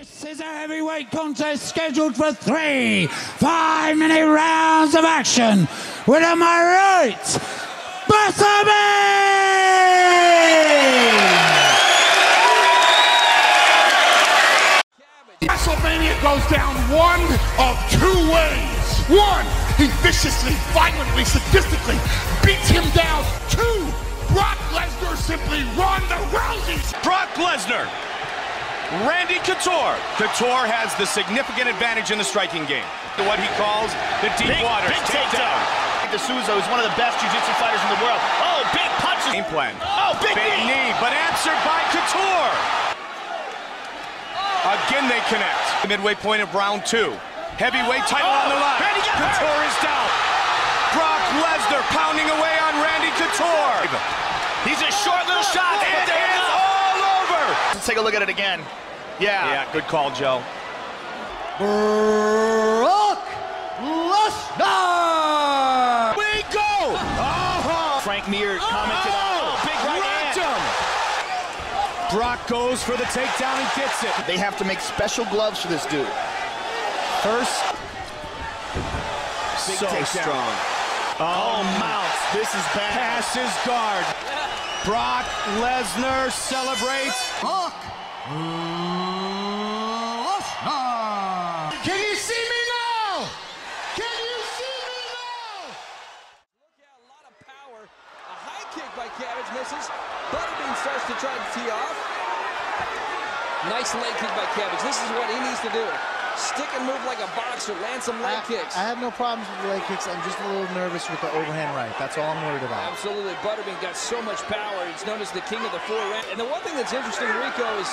This is a heavyweight contest scheduled for 3 5-minute rounds of action. With on my right, WrestleMania goes down one of two ways. One, he viciously, violently, sadistically beats him down. Two, Brock Lesnar simply Ronda Rousey's. Brock Lesnar, Randy Couture. Couture has the significant advantage in the striking game. What he calls the deep waters takedown. D'Souza is one of the best jiu-jitsu fighters in the world. Oh, big punches. Game plan. Oh, big knee. But answered by Couture. Again they connect. Midway point of round 2. Heavyweight title on the line. Couture is down. Brock Lesnar pounding away on Randy Couture. He's a short little shot. It is all over. Let's take a look at it again. Yeah, good call, Joe. Brock Lesnar! We go! Frank Mir commented on big right hand. Brock goes for the takedown and gets it. They have to make special gloves for this dude. First, Big so takedown. strong. Oh, mounts. This is bad. Passes guard. Brock Lesnar celebrates. Brock Lesnar! Can you see me now? Can you see me now? Look out, a lot of power. A high kick by Cabbage misses. Butterbean starts to try to tee off. Nice leg kick by Cabbage. This is what he needs to do. Stick and move like a boxer, land some leg kicks. I have no problems with the leg kicks. I'm just a little nervous with the overhand right. That's all I'm worried about. Absolutely. Butterbean got so much power. He's known as the king of the 4-round. And the one thing that's interesting, Rico, is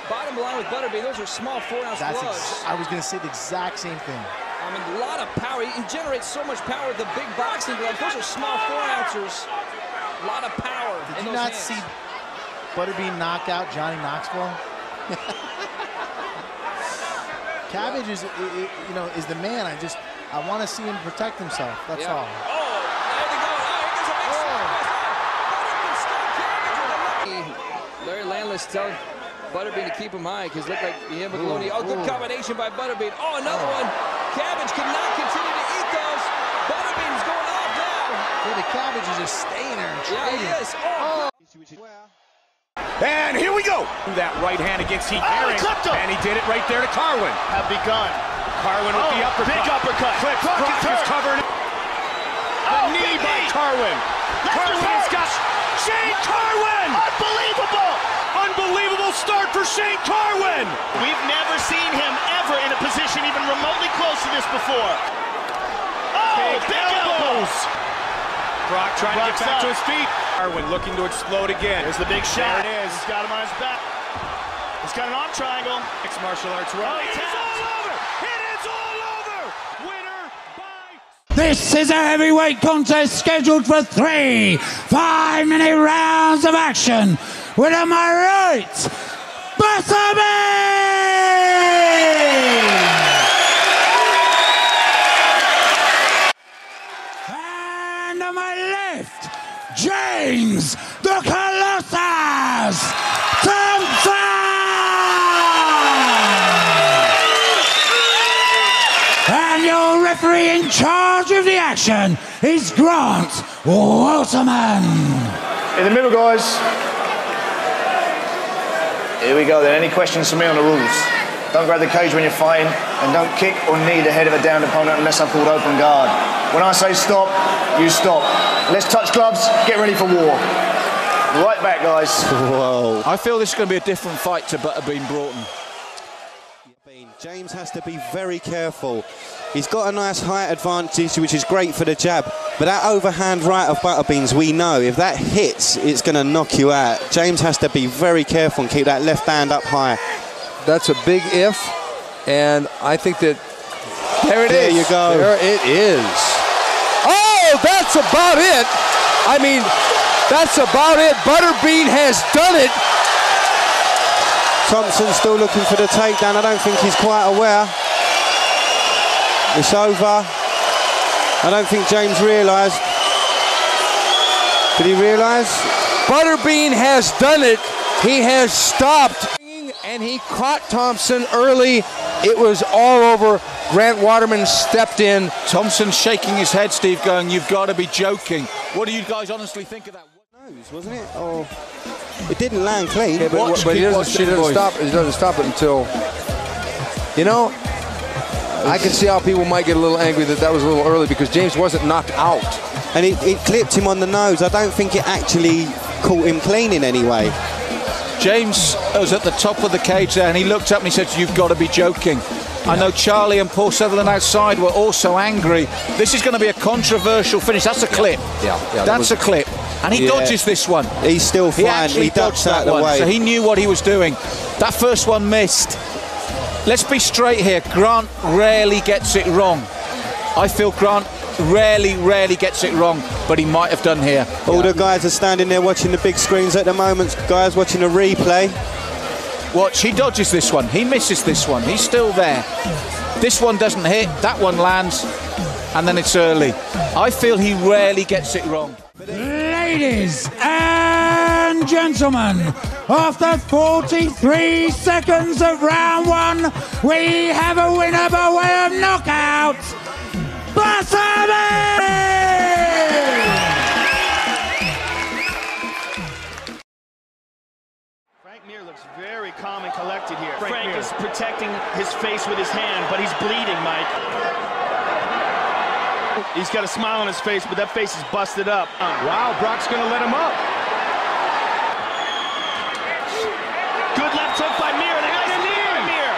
bottom line with Butterbean, those are small 4-ounce gloves. I was going to say the exact same thing. I mean, a lot of power. He can generate so much power with the big boxing gloves. Those are small 4-ouncers. A lot of power in those hands. Did you not see Butterbean knock out Johnny Knoxville? Cabbage is, is the man. I want to see him protect himself. That's all. Oh, there they go. Oh, here's a big Larry Landless telling Butterbean to keep him high because looked like him and Maloney. Oh, good combination by Butterbean. Oh, another one. Cabbage cannot continue to eat those. Butterbean's going off now. Yeah, the Cabbage is just staying there and trading. Yeah, he is. Oh. And here we go. That right hand against Heath Herring. And he did it right there to Carwin. Have begun. Carwin with the uppercut. Big uppercut. Clips. Brock is covered. The knee by Carwin. Carwin has got Shane Carwin. Unbelievable. Unbelievable start for Shane Carwin. We've never seen him ever in a position even remotely close to this before. Oh, big elbows. Brock trying to get back to his feet. Carwin looking to explode again. There's the big shot. There it is. He's got him on his back. He's got an arm triangle. Mixed martial arts run. Oh, It is all over. It is all over. Winner by... This is a heavyweight contest scheduled for 3 5-minute rounds of action. With on my right, Butterbean! And on my left, James the Colossus Thompson! And your referee in charge of the action is Grant Waterman. In the middle, guys. Here we go then. Any questions for me on the rules? Don't grab the cage when you're fighting, and don't kick or knee the head of a downed opponent unless I've called open guard. When I say stop, you stop. Let's touch gloves, get ready for war. Right back, guys. Whoa. I feel this is going to be a different fight to Butterbean Broughton. James has to be very careful. He's got a nice height advantage, which is great for the jab. But that overhand right of Butterbean's, we know, if that hits, it's going to knock you out. James has to be very careful and keep that left hand up high. That's a big if, and I think that there it is. There you go. There it is. Oh, that's about it. I mean, that's about it. Butterbean has done it. Thompson still looking for the takedown. I don't think he's quite aware. It's over. I don't think James realised. Did he realise? Butterbean has done it. He has stopped. and he caught Thompson early. It was all over. Grant Waterman stepped in. Thompson shaking his head, Steve, going, "You've got to be joking." What do you guys honestly think of that? Nose, wasn't it? Or it didn't land clean. Yeah, but he doesn't stop it until, you know, I can see how people might get a little angry that was a little early because James wasn't knocked out. And it clipped him on the nose. I don't think it actually caught him clean in any way. James was at the top of the cage there, and he looked up and he said, "You've got to be joking." I know Charlie and Paul Sutherland outside were also angry. This is going to be a controversial finish. That's a clip. Yeah, that's a clip. And he dodges this one. He's still fine. He dodged that one. So he knew what he was doing. That first one missed. Let's be straight here. Grant rarely gets it wrong. I feel Grant rarely gets it wrong, but he might have done here. All the guys are standing there watching the big screens at the moment. Guys watching a replay. Watch, he dodges this one. He misses this one. He's still there. This one doesn't hit. That one lands, and then it's early. I feel he rarely gets it wrong. Ladies and gentlemen, after 43 seconds of round one, we have a winner by way of knockout. Frank Mir looks very calm and collected here. Frank is protecting his face with his hand, but he's bleeding, Mike. He's got a smile on his face, but that face is busted up. Wow, Brock's going to let him up. Good left hook by Mir, and a nice knee by Mir.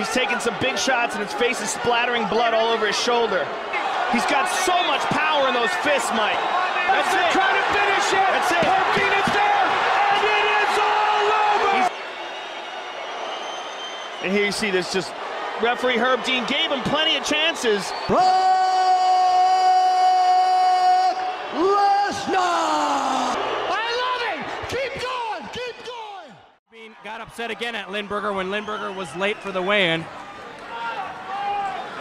He's taking some big shots, and his face is splattering blood all over his shoulder. He's got so much power in those fists, Mike. That's it. Trying to finish it. That's it. Herb is there, and it is all over. And here you see this just referee Herb Dean gave him plenty of chances. Brock Lesnar! I love it! Keep going! Keep going! Bean got upset again at Lindberger when Lindberger was late for the weigh-in.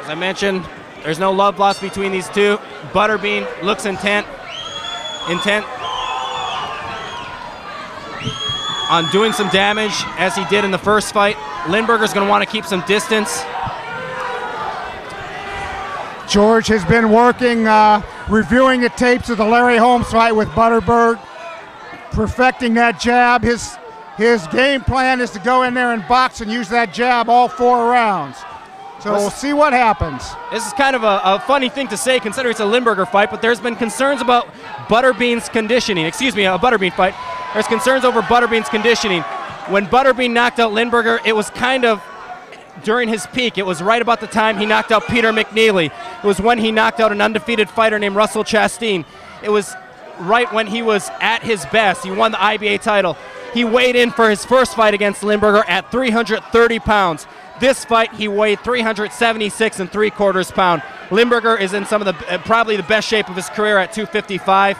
As I mentioned, there's no love lost between these two. Butterbean looks intent on doing some damage as he did in the first fight. Lindberger's going to want to keep some distance. George has been working, reviewing the tapes of the Larry Holmes fight with Butterberg, perfecting that jab. His game plan is to go in there and box and use that jab all 4 rounds. So we'll see what happens. This is kind of a funny thing to say considering it's a Lindberger fight, but there's been concerns about Butterbean's conditioning. Excuse me, a Butterbean fight. There's concerns over Butterbean's conditioning. When Butterbean knocked out Lindberger, it was kind of during his peak. It was right about the time he knocked out Peter McNeely. It was when he knocked out an undefeated fighter named Russell Chastain. It was right when he was at his best. He won the IBA title. He weighed in for his first fight against Lindberger at 330 pounds. This fight, he weighed 376 3/4 pounds. Lindberger is in some of the probably the best shape of his career at 255.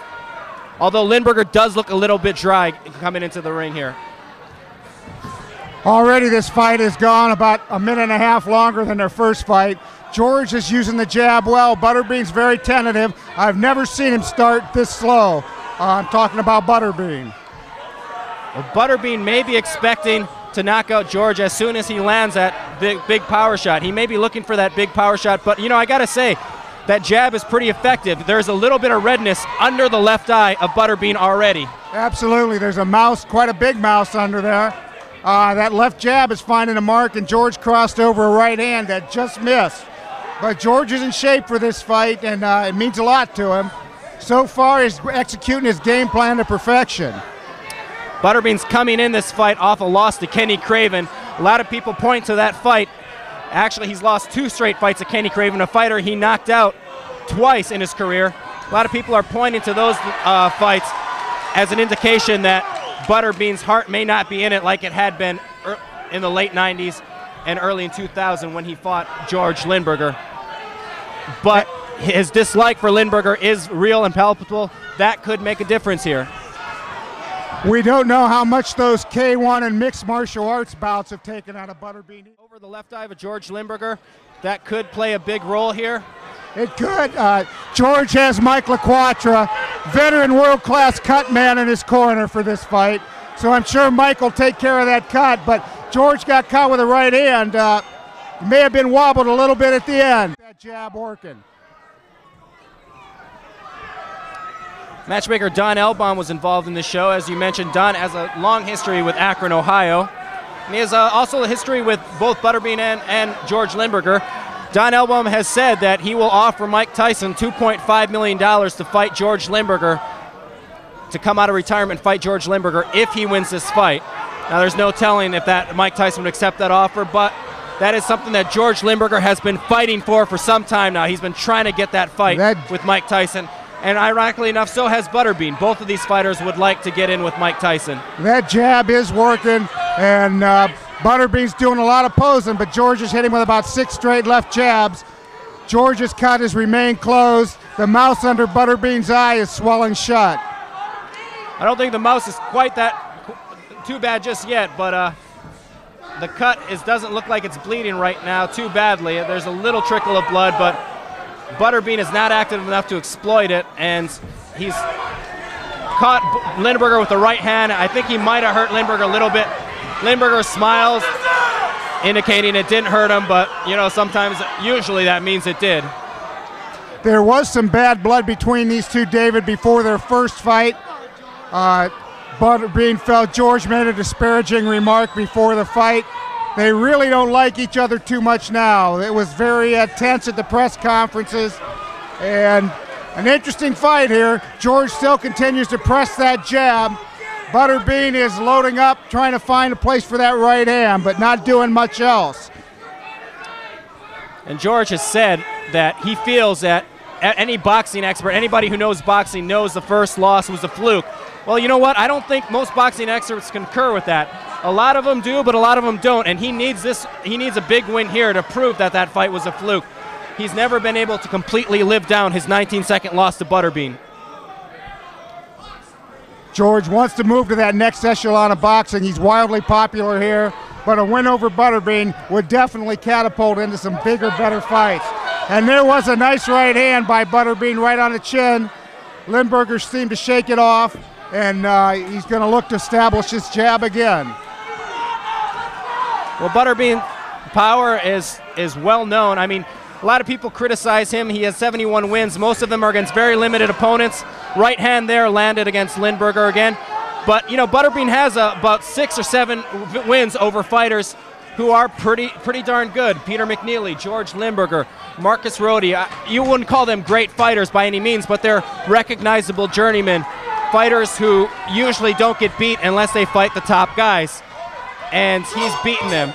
Although Lindberger does look a little bit dry coming into the ring here. Already this fight has gone about a minute and a half longer than their first fight. George is using the jab well. Butterbean's very tentative. I've never seen him start this slow. I'm talking about Butterbean. Well, Butterbean may be expecting to knock out George as soon as he lands that big power shot. He may be looking for that big power shot, but you know, I gotta say, that jab is pretty effective. There's a little bit of redness under the left eye of Butterbean already. Absolutely, there's a mouse, quite a big mouse under there. That left jab is finding a mark, and George crossed over a right hand that just missed. But George is in shape for this fight, and it means a lot to him. So far, he's executing his game plan to perfection. Butterbean's coming in this fight off a loss to Kenny Craven. A lot of people point to that fight. Actually, he's lost 2 straight fights to Kenny Craven, a fighter he knocked out twice in his career. A lot of people are pointing to those fights as an indication that Butterbean's heart may not be in it like it had been in the late 90s and early in 2000 when he fought George Lindberger. But his dislike for Lindberger is real and palpable. That could make a difference here. We don't know how much those K1 and mixed martial arts bouts have taken out of Butterbean. Over the left eye of George Lindberger, that could play a big role here. It could. George has Mike LaQuatra, veteran world-class cut man in his corner for this fight. So I'm sure Mike will take care of that cut, but George got caught with a right hand. He may have been wobbled a little bit at the end. That jab working. Matchmaker Don Elbaum was involved in the show. As you mentioned, Don has a long history with Akron, Ohio. And he has also a history with both Butterbean and George Lindberger. Don Elbaum has said that he will offer Mike Tyson $2.5 million to fight George Lindberger, to come out of retirement and fight George Lindberger if he wins this fight. Now, there's no telling if that Mike Tyson would accept that offer, but that is something that George Lindberger has been fighting for some time now. He's been trying to get that fight with Mike Tyson. And ironically enough, so has Butterbean. Both of these fighters would like to get in with Mike Tyson. That jab is working, and Butterbean's doing a lot of posing, but George is hitting with about 6 straight left jabs. George's cut has remained closed. The mouth under Butterbean's eye is swelling shut. I don't think the mouse is quite that too bad just yet, but the cut doesn't look like it's bleeding right now too badly. There's a little trickle of blood, but Butterbean is not active enough to exploit it, and he's caught Lindberger with the right hand. I think he might have hurt Lindberger a little bit. Lindberger smiles, indicating it didn't hurt him, but you know, usually that means it did. There was some bad blood between these two, David, before their first fight. Butterbean felt George made a disparaging remark before the fight. They really don't like each other too much now. It was very tense at the press conferences, and an interesting fight here. George still continues to press that jab. Butterbean is loading up, trying to find a place for that right hand, but not doing much else. And George has said that he feels that any boxing expert, anybody who knows boxing, knows the first loss was a fluke. Well, you know what? I don't think most boxing experts concur with that. A lot of them do, but a lot of them don't, and he needs a big win here to prove that that fight was a fluke. He's never been able to completely live down his 19-second loss to Butterbean. George wants to move to that next echelon of boxing. He's wildly popular here, but a win over Butterbean would definitely catapult into some bigger, better fights. And there was a nice right hand by Butterbean right on the chin. Lindberger seemed to shake it off, and he's going to look to establish his jab again. Well, Butterbean's power is well known. I mean, a lot of people criticize him. He has 71 wins. Most of them are against very limited opponents. Right hand there landed against Lindberger again. But, you know, Butterbean has about 6 or 7 wins over fighters who are pretty darn good. Peter McNeely, George Lindberger, Marcus Rody. You wouldn't call them great fighters by any means, but they're recognizable journeymen. Fighters who usually don't get beat unless they fight the top guys. And he's beaten them.